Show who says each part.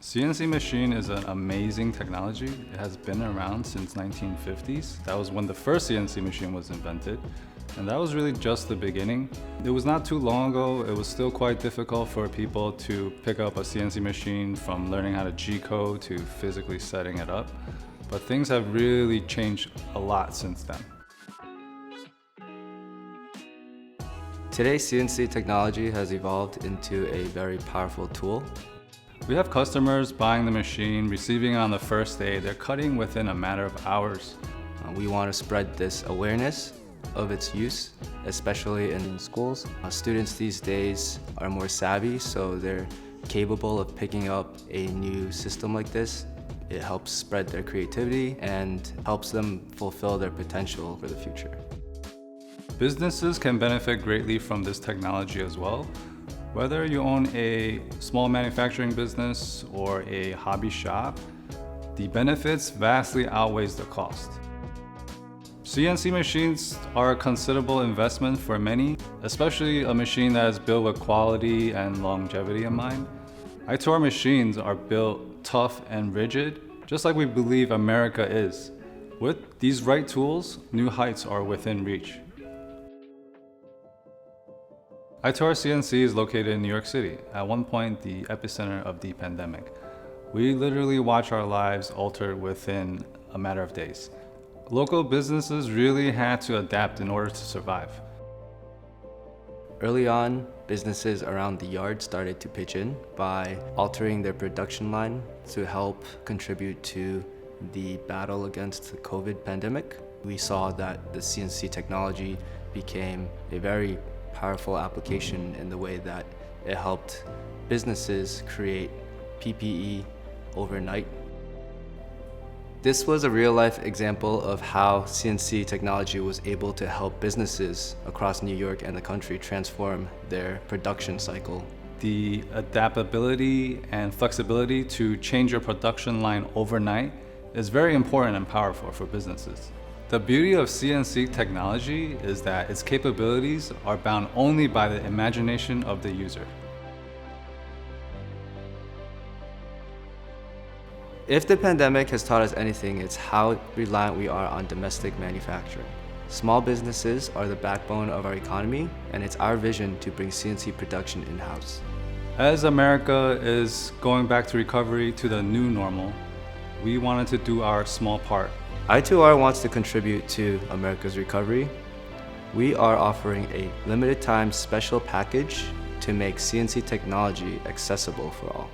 Speaker 1: CNC machine is an amazing technology. It has been around since 1950s. That was when the first CNC machine was invented. And that was really just the beginning. It was not too long ago. It was still quite difficult for people to pick up a CNC machine, from learning how to G-code to physically setting it up. But things have really changed a lot since then.
Speaker 2: Today, CNC technology has evolved into a very powerful tool.
Speaker 1: We have customers buying the machine, receiving it on the first day. They're cutting within a matter of hours.
Speaker 2: We want to spread this awareness of its use, especially in schools. Students these days are more savvy, so they're capable of picking up a new system like this. It helps spread their creativity and helps them fulfill their potential for the future.
Speaker 1: Businesses can benefit greatly from this technology as well. Whether you own a small manufacturing business or a hobby shop, the benefits vastly outweighs the cost. CNC machines are a considerable investment for many, especially a machine that is built with quality and longevity in mind. i2R machines are built tough and rigid, just like we believe America is. With these right tools, new heights are within reach. i2R CNC is located in New York City, at one point the epicenter of the pandemic. We literally watch our lives alter within a matter of days. Local businesses really had to adapt in order to survive.
Speaker 2: Early on, businesses around the yard started to pitch in by altering their production line to help contribute to the battle against the COVID pandemic. We saw that the CNC technology became a very powerful application in the way that it helped businesses create PPE overnight. This was a real-life example of how CNC technology was able to help businesses across New York and the country transform their production cycle.
Speaker 1: The adaptability and flexibility to change your production line overnight is very important and powerful for businesses. The beauty of CNC technology is that its capabilities are bound only by the imagination of the user.
Speaker 2: If the pandemic has taught us anything, it's how reliant we are on domestic manufacturing. Small businesses are the backbone of our economy, and it's our vision to bring CNC production in-house.
Speaker 1: As America is going back to recovery to the new normal, we wanted to do our small part.
Speaker 2: i2R wants to contribute to America's recovery. We are offering a limited time special package to make CNC technology accessible for all.